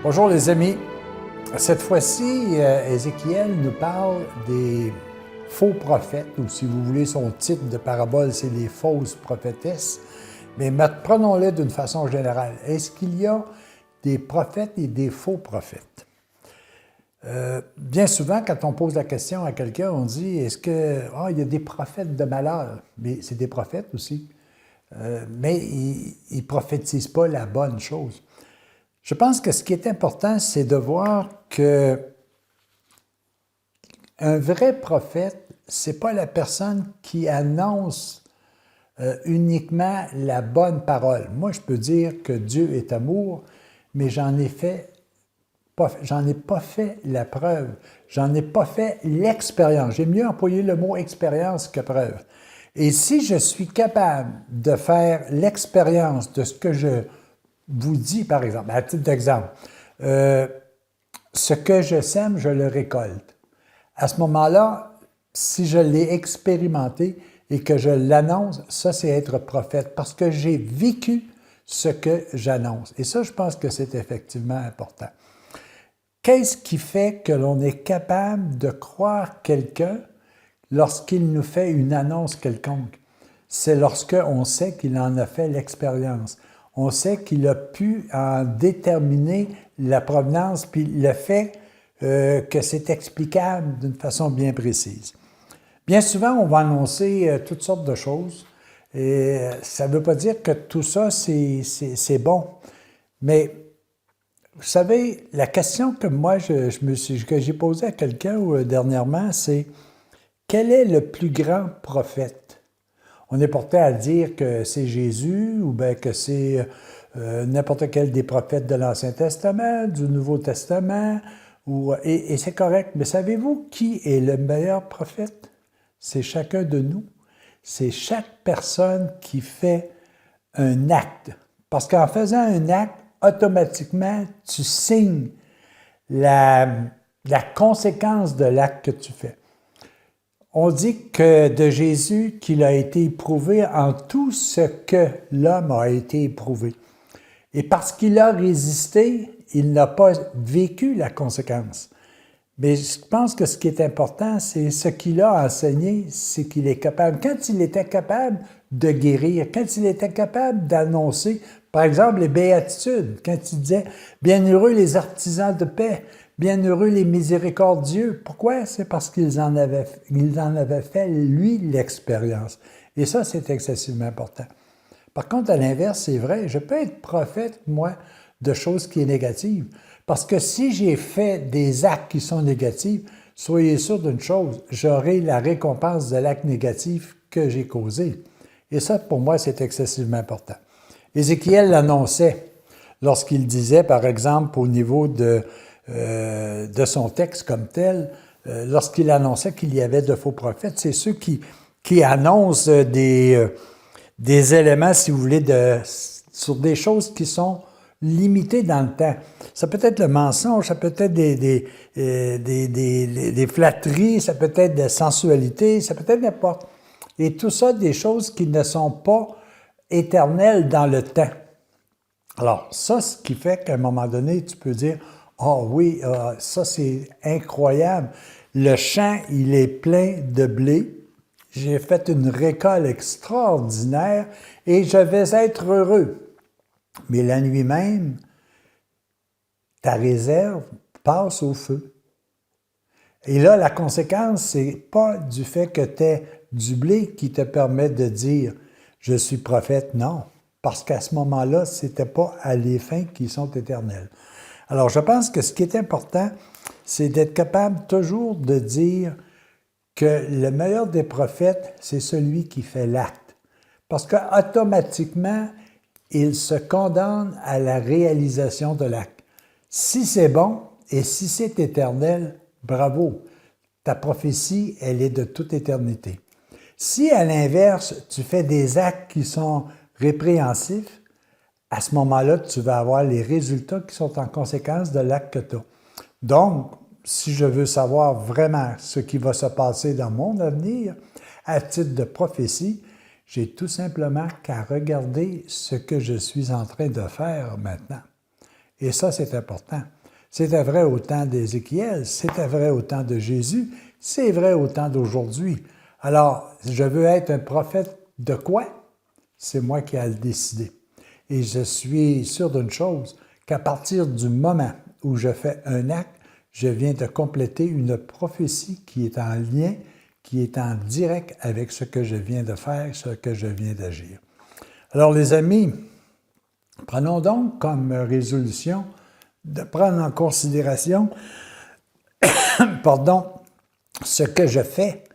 Bonjour les amis. Cette fois-ci, Ézéchiel nous parle des faux prophètes, ou si vous voulez, son titre de parabole, c'est les fausses prophétesses. Mais prenons-les d'une façon générale. Est-ce qu'il y a des prophètes et des faux prophètes? Bien souvent, quand on pose la question à quelqu'un, on dit, est-ce que il y a des prophètes de malheur? Mais c'est des prophètes aussi. Mais ils ne prophétisent pas la bonne chose. Je pense que ce qui est important, c'est de voir que un vrai prophète, ce n'est pas la personne qui annonce uniquement la bonne parole. Moi, je peux dire que Dieu est amour, mais j'en ai pas fait la preuve. J'en ai pas fait l'expérience. J'aime mieux employer le mot expérience que preuve. Et si je suis capable de faire l'expérience de ce que je vous dis, par exemple, à titre d'exemple, ce que je sème, je le récolte. À ce moment-là, si je l'ai expérimenté et que je l'annonce, ça, c'est être prophète, parce que j'ai vécu ce que j'annonce. Et ça, je pense que c'est effectivement important. Qu'est-ce qui fait que l'on est capable de croire quelqu'un lorsqu'il nous fait une annonce quelconque? C'est lorsqu'on sait qu'il en a fait l'expérience. On sait qu'il a pu en déterminer la provenance, puis le fait que c'est explicable d'une façon bien précise. Bien souvent, on va annoncer toutes sortes de choses, et ça ne veut pas dire que tout ça, c'est bon. Mais, vous savez, la question que moi, que j'ai posée à quelqu'un dernièrement, c'est « Quel est le plus grand prophète? » On est porté à dire que c'est Jésus ou bien que c'est n'importe quel des prophètes de l'Ancien Testament, du Nouveau Testament, et c'est correct. Mais savez-vous qui est le meilleur prophète? C'est chacun de nous. C'est chaque personne qui fait un acte. Parce qu'en faisant un acte, automatiquement, tu signes la conséquence de l'acte que tu fais. On dit que de Jésus qu'il a été éprouvé en tout ce que l'homme a été éprouvé. Et parce qu'il a résisté, il n'a pas vécu la conséquence. Mais je pense que ce qui est important, c'est ce qu'il a enseigné, c'est qu'il est capable. Quand il était capable de guérir, quand il était capable d'annoncer, par exemple, les béatitudes, quand il disait « Bienheureux les artisans de paix », bienheureux les miséricordieux. Pourquoi? C'est parce qu'ils en avaient fait, lui, l'expérience. Et ça, c'est excessivement important. Par contre, à l'inverse, c'est vrai, je peux être prophète, moi, de choses qui sont négatives. Parce que si j'ai fait des actes qui sont négatifs, soyez sûr d'une chose, j'aurai la récompense de l'acte négatif que j'ai causé. Et ça, pour moi, c'est excessivement important. Ézéchiel l'annonçait lorsqu'il disait, par exemple, au niveau de son texte comme tel, lorsqu'il annonçait qu'il y avait de faux prophètes, c'est ceux qui annoncent des éléments, si vous voulez, sur des choses qui sont limitées dans le temps. Ça peut être le mensonge, ça peut être des flatteries, ça peut être de la sensualité, ça peut être n'importe. Et tout ça, des choses qui ne sont pas éternelles dans le temps. Alors, ça, ce qui fait qu'à un moment donné, tu peux dire « Ah oui, ça c'est incroyable. Le champ, il est plein de blé. J'ai fait une récolte extraordinaire et je vais être heureux. Mais la nuit même, ta réserve passe au feu. » Et là, la conséquence, c'est pas du fait que tu aies du blé qui te permet de dire « Je suis prophète », non. Parce qu'à ce moment-là, ce n'était pas à les fins qui sont éternelles. Alors, je pense que ce qui est important, c'est d'être capable toujours de dire que le meilleur des prophètes, c'est celui qui fait l'acte. Parce qu'automatiquement, il se condamne à la réalisation de l'acte. Si c'est bon et si c'est éternel, bravo. Ta prophétie, elle est de toute éternité. Si, à l'inverse, tu fais des actes qui sont répréhensifs, à ce moment-là, tu vas avoir les résultats qui sont en conséquence de l'acte que tu as. Donc, si je veux savoir vraiment ce qui va se passer dans mon avenir, à titre de prophétie, j'ai tout simplement qu'à regarder ce que je suis en train de faire maintenant. Et ça, c'est important. C'était vrai au temps d'Ézéchiel, c'était vrai au temps de Jésus, c'est vrai au temps d'aujourd'hui. Alors, je veux être un prophète de quoi? C'est moi qui ai à le décider. Et je suis sûr d'une chose, qu'à partir du moment où je fais un acte, je viens de compléter une prophétie qui est en lien, qui est en direct avec ce que je viens de faire, ce que je viens d'agir. Alors, les amis, prenons donc comme résolution de prendre en considération, pardon, ce que je fais,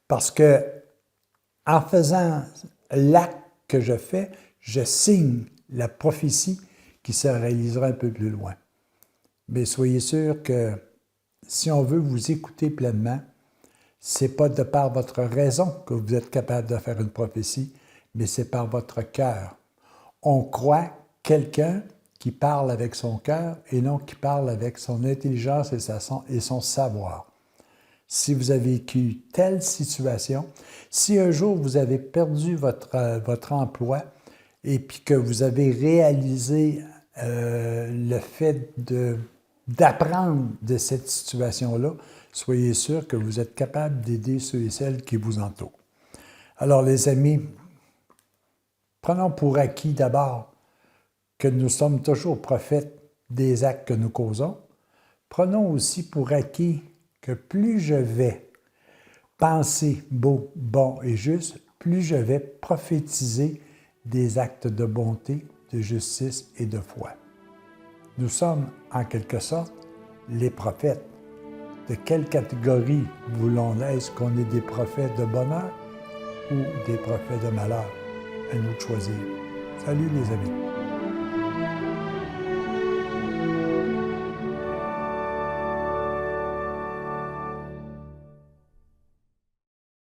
parce que en faisant l'acte que je fais, je signe la prophétie qui se réalisera un peu plus loin. Mais soyez sûr que si on veut vous écouter pleinement, ce n'est pas de par votre raison que vous êtes capable de faire une prophétie, mais c'est par votre cœur. On croit quelqu'un qui parle avec son cœur et non qui parle avec son intelligence et son savoir. Si vous avez vécu telle situation, si un jour vous avez perdu votre emploi et puis que vous avez réalisé le fait d'apprendre de cette situation-là, soyez sûr que vous êtes capable d'aider ceux et celles qui vous entourent. Alors les amis, prenons pour acquis d'abord que nous sommes toujours prophètes des actes que nous causons. Prenons aussi pour acquis que plus je vais penser beau, bon et juste, plus je vais prophétiser des actes de bonté, de justice et de foi. Nous sommes, en quelque sorte, les prophètes. De quelle catégorie voulons-nous qu'on est des prophètes de bonheur ou des prophètes de malheur? À nous de choisir. Salut les amis.